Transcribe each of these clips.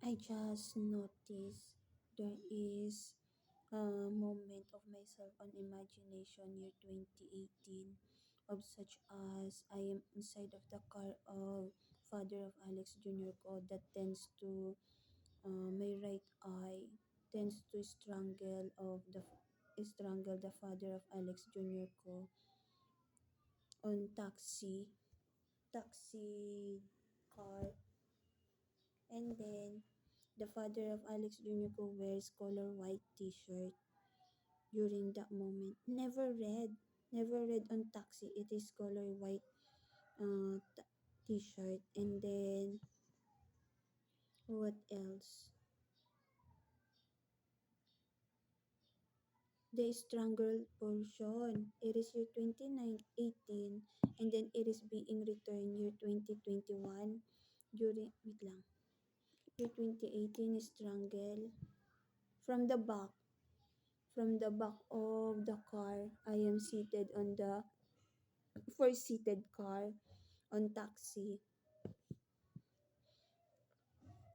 I just noticed there is a moment of myself on imagination year 2018 of such as I am inside of the car of father of Alex Jr. ko that tends to my right eye tends to strangle the father of Alex Jr. ko on taxi car. And then the father of Alex Jr. ko wears color white t-shirt during that moment. Never red on taxi. It is color white t-shirt. And then what else? The strangle portion. It is year 2018 and then it is being returned year 2021 during wait lang. Year 2018 is strangle from the back. From the back of the car, I am seated on the four-seated car on taxi.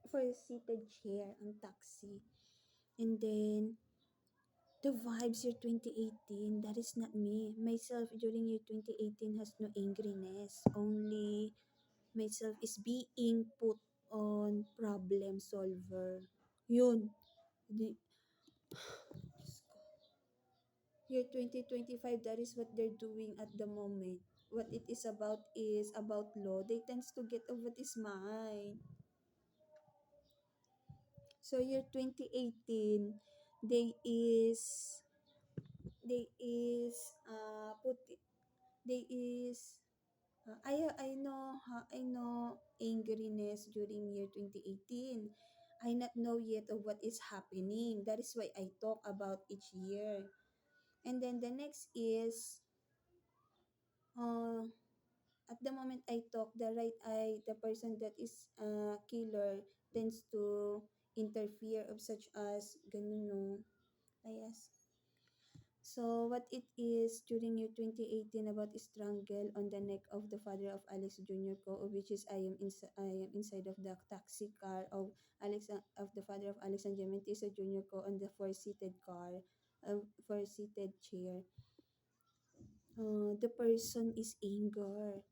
Four-seated chair on taxi. And then the vibes year 2018, that is not me. Myself during year 2018 has no angriness. Only myself is being put on problem solver. Yun. Di, year 2025, that is what they're doing at the moment. What it is about law. They tends to get over what is mine. So year 2018, they is they is put they is I know angriness during year 2018. I not know yet of what is happening. That is why I talk about each year. And then the next is uh at the moment I talk, the right eye, the person that is killer tends to interfere of such as ganun no. Yes. So what it is during year 2018 about strangle on the neck of the father of Alex Jr. ko, which is I am inside of the taxi car of of the father of Alexander Mentisa Jr. ko on the four-seated car, four-seated chair. The person is anger.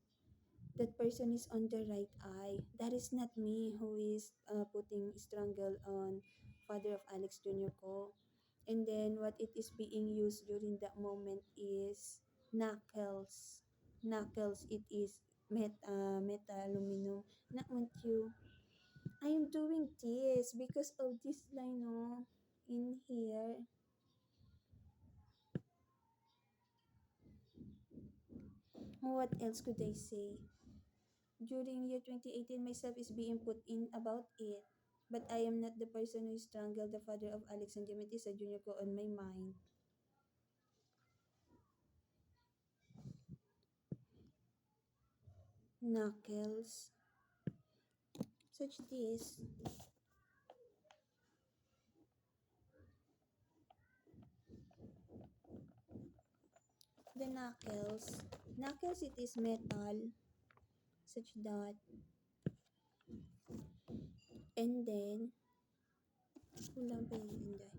That person is on the right eye. That is not me who is putting strangle on father of Alex Jr. ko. And then what it is being used during that moment is knuckles. Knuckles, it is metal aluminum. Not want you. I am doing this because of this line in here. What else could I say? During year 2018, myself is being put in about it. But I am not the person who strangled the father of Alexander Metisa Jr. ko on my mind. Knuckles. Such this. The knuckles. Knuckles, it is metal. Such that. And then, kulang pa yung inday.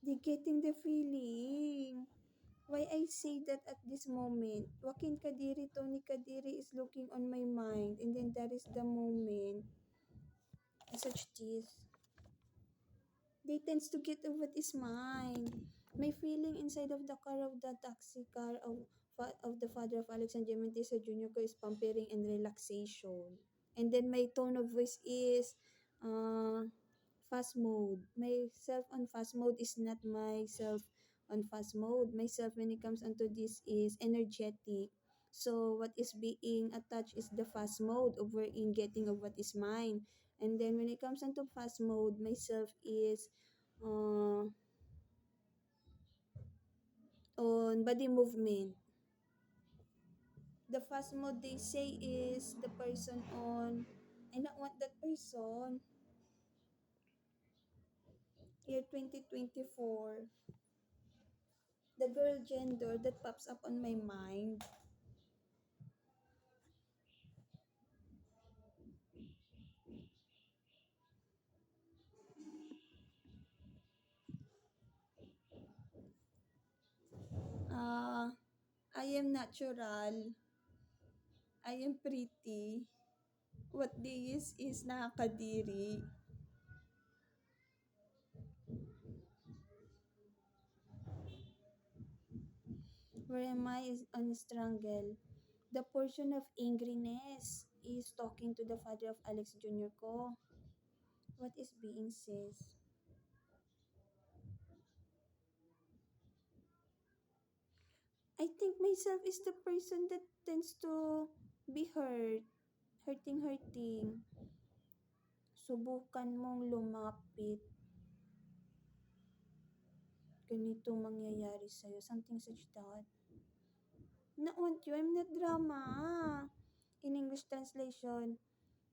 They getting the feeling. Why I say that at this moment? Joaquin Kadiri, Tony Kadiri is looking on my mind. And then that is the moment. Such this. They tends to get what is mine. My feeling inside of the car of the taxi car of the father of Alexander Mentesa Jr. ko is pampering and relaxation. And then my tone of voice is fast mode. Myself on fast mode is not myself on fast mode. Myself when it comes onto this is energetic. So what is being attached is the fast mode over in getting of what is mine. And then when it comes onto fast mode, myself is uh, on body movement. The fast mode they say is the person on I not want that person. year 2024. The girl gender that pops up on my mind. I am natural. I am pretty. What this is nakakadiri. Where am I is on strangle. The portion of angriness is talking to the father of Alex Jr. ko. What is being says? I think myself is the person that tends to be hurt. Hurting. Subukan mong lumapit. Ganito mangyayari sa'yo. Something such that. Not want you. I'm not drama. In English translation,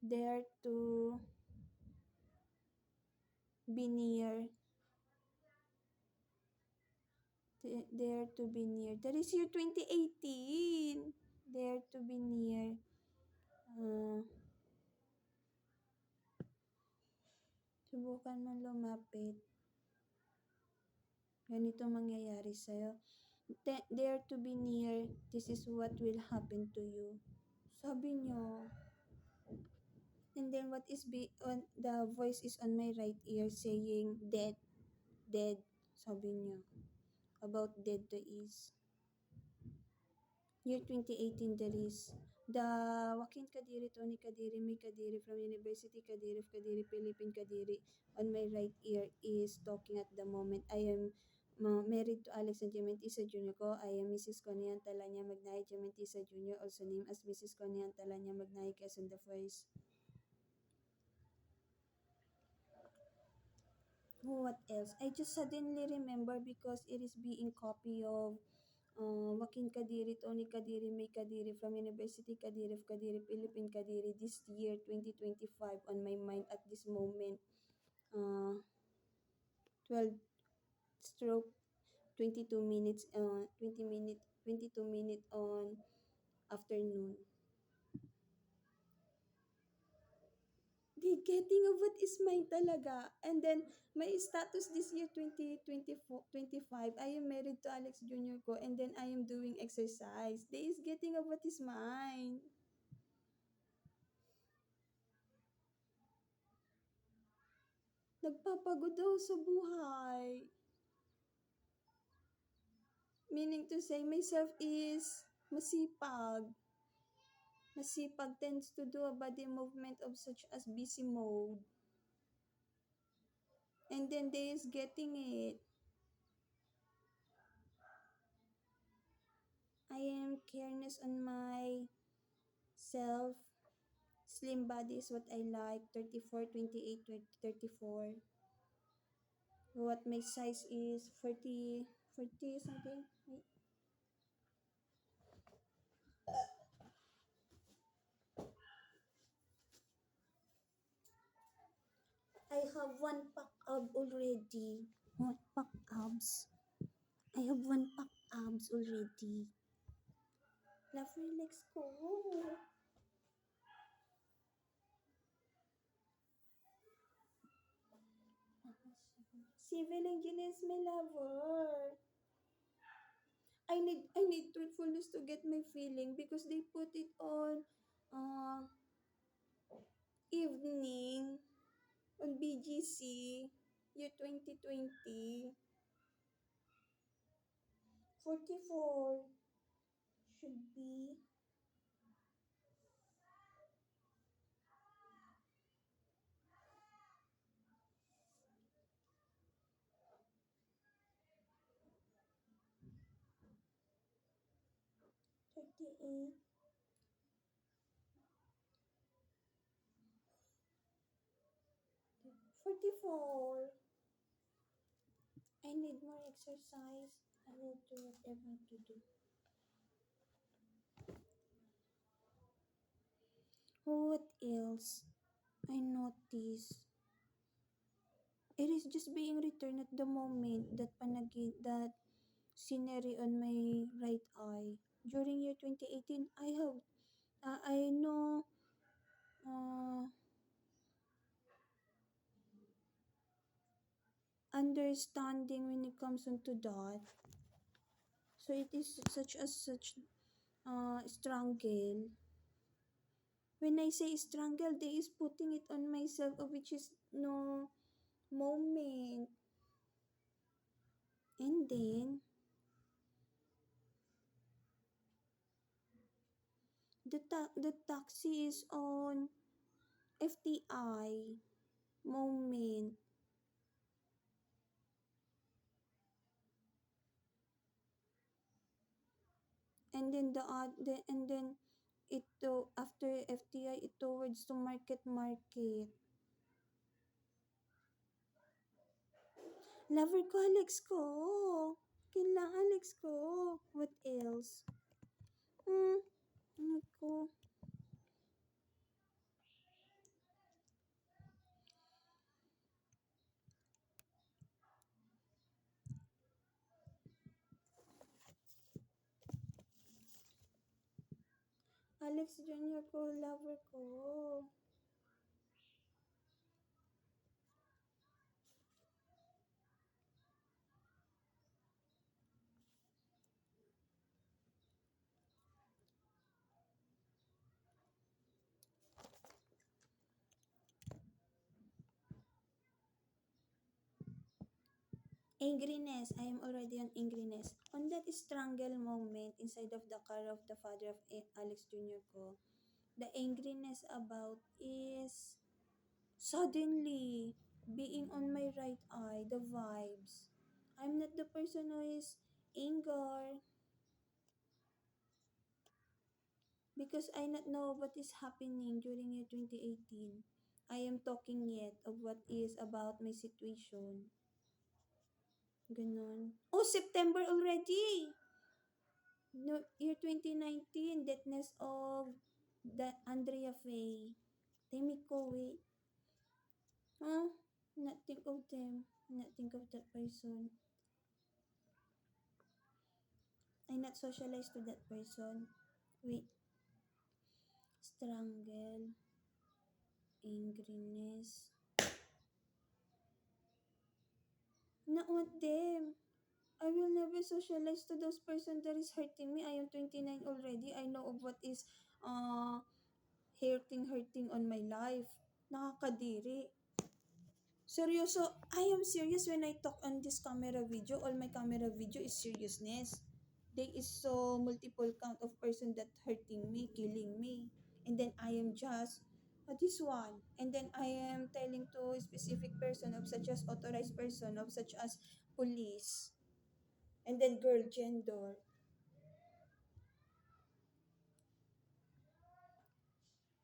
dare to be near. Dare to be near. That is year 2018. Dare to be near. Subukan mong lumapit. Ganito mangyayari sa'yo. Dare to be near. This is what will happen to you. Sabi niyo. And then what is on the voice is on my right ear saying dead. Sabi niyo. About dead to is. Year 2018 there is the Joaquin Kadiri, Tony Kadiri, May Kadiri from University Kadiri of Kadiri, Philippine Kadiri on my right ear is talking at the moment. I am married to Alex and Jementisa Jr. ko. I am Mrs. Conian Talanya Magnahi Jementisa Jr. also named as Mrs. Conian Talanya Magnahi Quezon the First. What else? I just suddenly remember because it is being copy of Joaquin Kadiri, Tony Kadiri, May Kadiri from University Kadiri of Kadiri, Philippine Kadiri this year 2025 on my mind at this moment. 12 stroke 22 minutes 22 minute on afternoon. The getting of what is mine talaga. And then, my status this year, 2024, 25, I am married to Alex Jr. ko, and then I am doing exercise. They is getting of what is mine. Nagpapagod daw sa buhay. Meaning to say, myself is masipag. Masipag tends to do a body movement of such as busy mode. And then they is getting it. I am careless on my self. Slim body is what I like. 34, 28, 34. What my size is 40, 40 something. I have one pack ab already. One pack abs. I have one pack abs already. Lovely legs ko. Civil engineer is my lover. I need truthfulness to get my feeling because they put it on uh, evening on BGC year 2020. 44 should be 38. 44. I need more exercise. I need to whatever to do. What else? I noticed. It is just being returned at the moment that that scenery on my right eye. During year 2018, I know uh, understanding when it comes onto that. So it is such strangle. When I say strangle, they is putting it on myself, which is no moment. And then the taxi is on FTI moment. And then and then after FTI it towards to market. Lover ko, Alex ko. Kailangan Alex ko. What else? Ano ko? Alex Junior ko, lover ko. Angriness. I am already on angriness. On that strangle moment inside of the car of the father of Alex Jr. ko, the angriness about is suddenly being on my right eye, the vibes. I'm not the person who is anger because I not know what is happening during year 2018. I am talking yet of what is about my situation. Ganon. Oh, September already! No, year 2019, deathness of the Andrea Faye. Timmy ko, wait. Huh? Not think of them. Not think of that person. I not socialized to that person. Wait. Strangle. Angriness. Not want them. I will never socialize to those person that is hurting me. I am 29 already. I know of what is uh hurting on my life. Nakakadiri. Seryoso, I am serious when I talk on this camera video. All my camera video is seriousness. There is so multiple count of person that hurting me, killing me. And then I am just this one. And then I am telling to a specific person of such as authorized person of such as police. And then girl gender.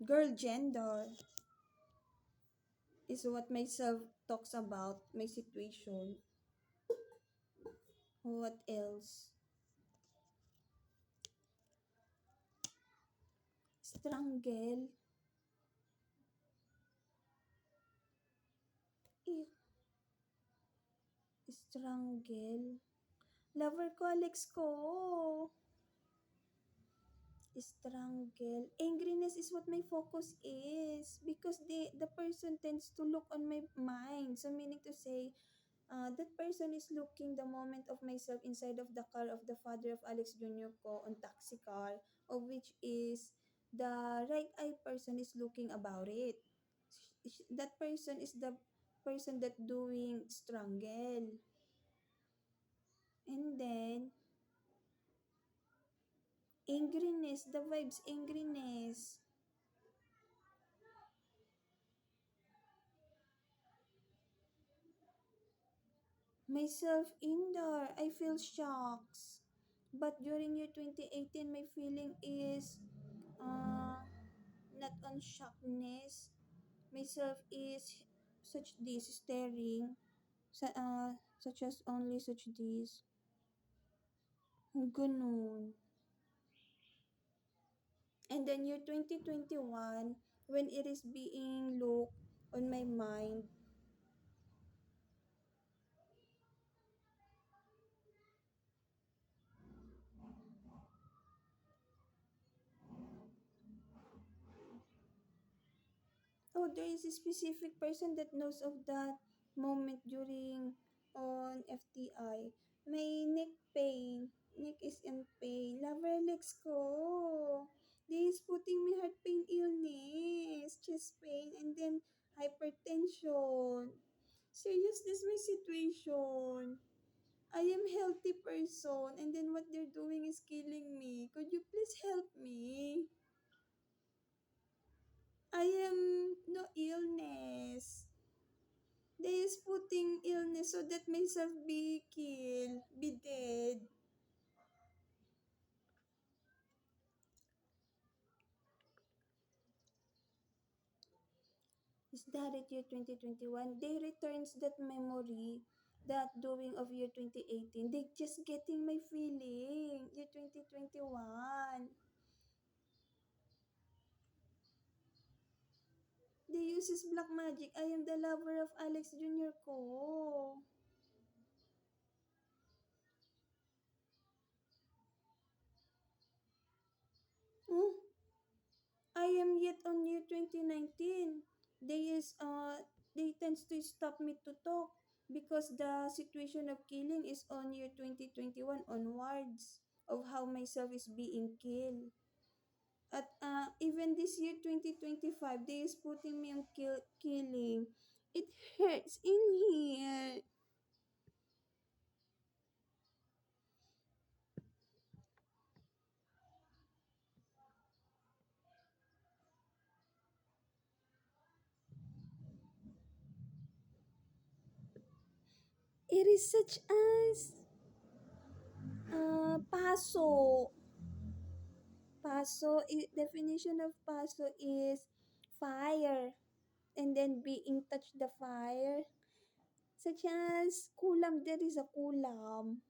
Girl gender is what myself talks about, my situation. What else? Strangle. Eh, strangle. Lover ko, Alex ko. Strangle. Angriness is what my focus is because the person tends to look on my mind. So meaning to say, that person is looking the moment of myself inside of the car of the father of Alex Jr. ko on taxi car, of which is the right eye person is looking about it. That person is the person that doing strangle. And then, angriness, the vibes, angriness. Myself indoor, I feel shocks. But during year 2018, my feeling is not on shockness. Myself is such this, staring, such as only such this. Ganun. And then year 2021, when it is being looked on my mind, there is a specific person that knows of that moment during on FTI. My neck pain. Neck is in pain. Lover legs ko. This putting me heart pain illness, chest pain, and then hypertension. Serious, this my situation. I am healthy person, and then what they're doing is killing me. Could you please help me? I am no illness. They is putting illness so that myself be killed, be dead. Is that it year 2021? They returns that memory, that doing of year 2018. They just getting my feeling, year 2021. They uses black magic. I am the lover of Alex Jr. ko. Oh, I am yet on year 2019. They tends to stop me to talk because the situation of killing is on year 2021 onwards of how myself is being killed. At even this year 2025, they is putting me on killing. It hurts in here. It is such as paso. Definition of paso is fire, and then being touched the fire. Such as kulam, there is a kulam.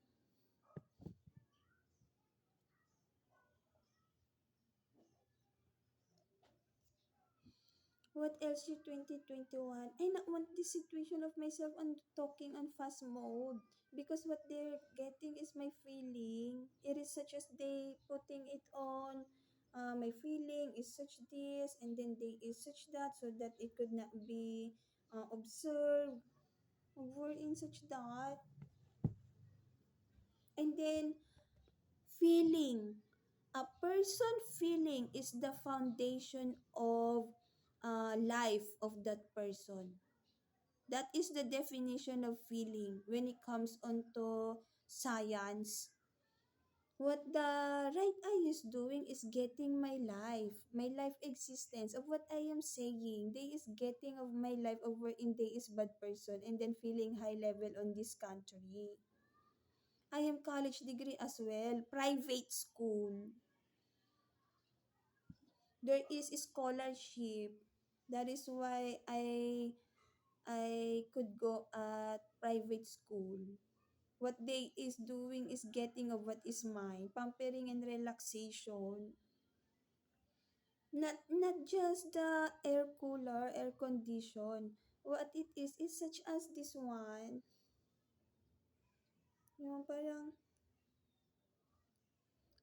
What else you 2021? I not want this situation of myself on talking on fast mode because what they're getting is my feeling. It is such as they putting it on my feeling is such this, and then they is such that, so that it could not be observed over in such that. And then feeling. A person feeling is the foundation of life of that person. That is the definition of feeling when it comes onto science. What the right eye is doing is getting my life existence of what I am saying. They is getting of my life over in they is bad person, and then feeling high level on this country. I am college degree as well, private school. There is scholarship. That is why I could go at private school. What they is doing is getting of what is mine, pampering and relaxation. Not just the air cooler, air condition. What it is such as this one. Yung parang,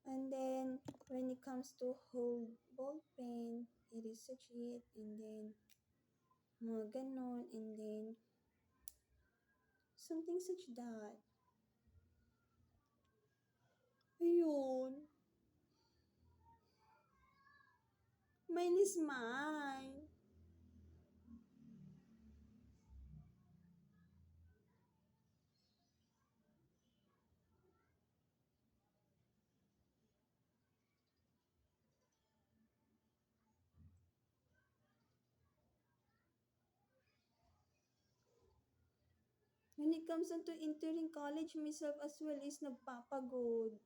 and then when it comes to hold ball pen, it is such it, and then mga ganon, and then something such that. Ayun. Mine is mine. When it comes on to entering college, myself as well is nagpapagod.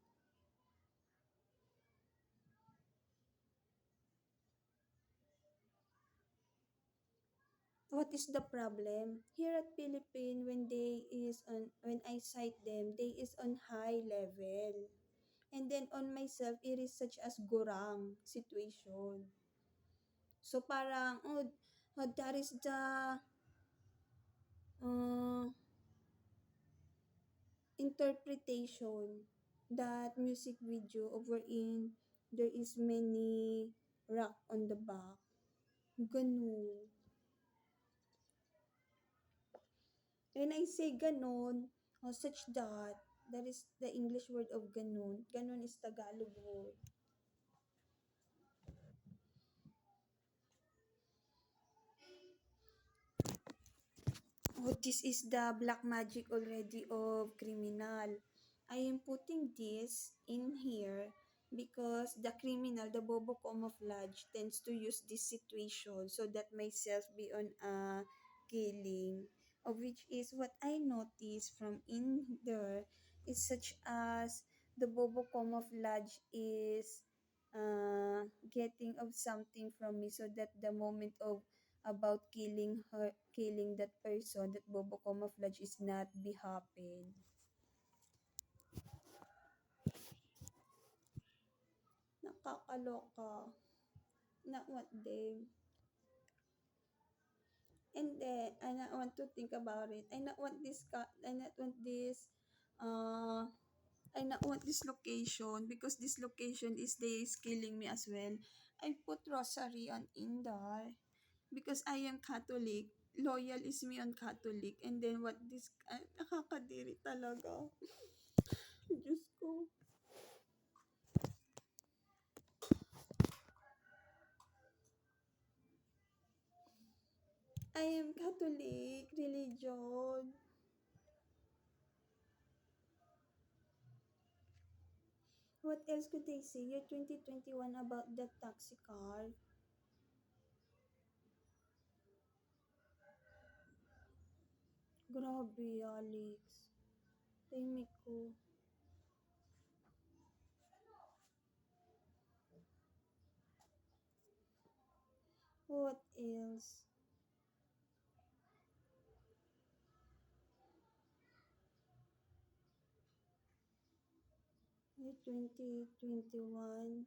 What is the problem? Here at Philippine, when I cite them, they is on high level. And then on myself, it is such as gurang situation. So parang, that is the uh, interpretation that music video over in there is many rock on the back. Ganun. When I say ganon, such that is the English word of ganon. Ganon is Tagalog word. Oh, this is the black magic already of criminal. I am putting this in here because the criminal, the bobo camouflage, tends to use this situation so that myself be on a killing. Of which is what I noticed from in there is such as the bobo camouflage is getting of something from me so that the moment of about killing that person, that bobo camouflage is not be happen. Nakakaloka. Not want them. And then I not want to think about it. I not want this I not want this uh I not want this location because this location is they is killing me as well. I put rosary on Indar because I am Catholic. Loyal is me on Catholic. And then what this, nakakadiri talaga. Diyos ko. I am Catholic religion. What else could they say? Year 2021 about that taxi car. Grabe, Alex. Tahimik ko. What else? Year 2021.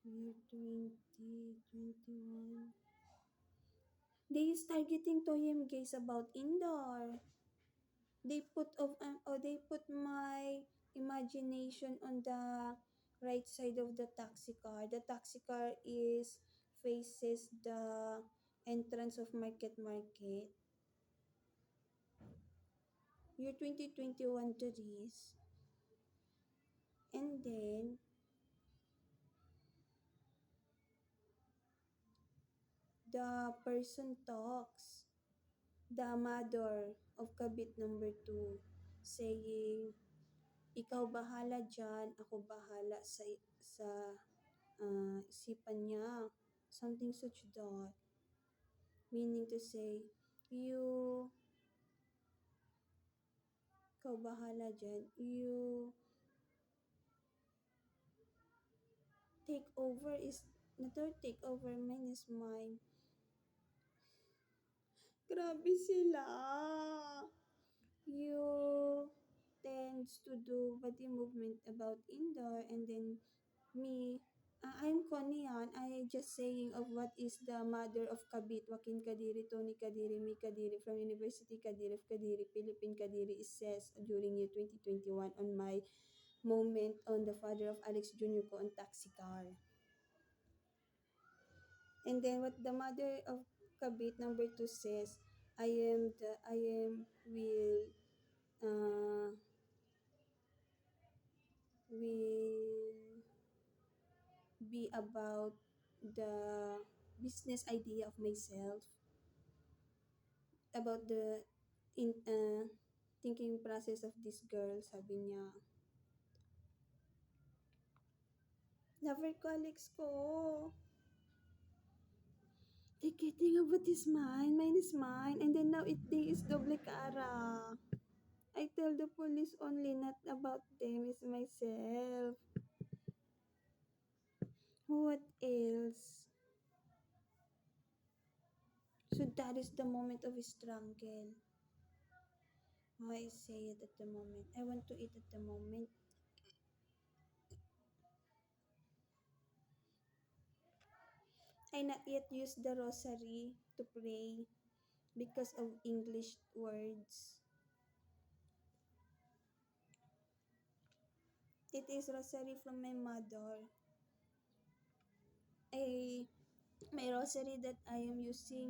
Year 2021. They is targeting Toyem gays about Indar. They put my imagination on the right side of the taxi car. The taxi car is faces the entrance of Market. Year 2021 to this. And then the person talks. The mother of kabit number 2 saying, ikaw bahala dyan, ako bahala sa isipan niya. Something such that. Meaning to say, you, ikaw bahala dyan. You take over is, not take over, mine is mine. Grabe sila. You tends to do body movement about indoor and then me, I'm Konian. I just saying of what is the mother of Kabit, Joaquin Kadiri, Tony Kadiri, Mi Kadiri from University Kadiri of Kadiri, Philippine Kadiri is says during year 2021 on my moment on the father of Alex Jr. ko on taxi car. And then what the mother of Kabit number 2 says, I am uh, will be about the business idea of myself, about the in thinking process of this girl, sabi niya. Lover ko, Alex ko. They kidding about this mine is mine, and then now they is doble cara. I tell the police only, not about them, is myself. What else? So that is the moment of struggle. I say it at the moment. I want to eat at the moment. I not yet use the rosary to pray because of English words. It is rosary from my mother. my rosary that I am using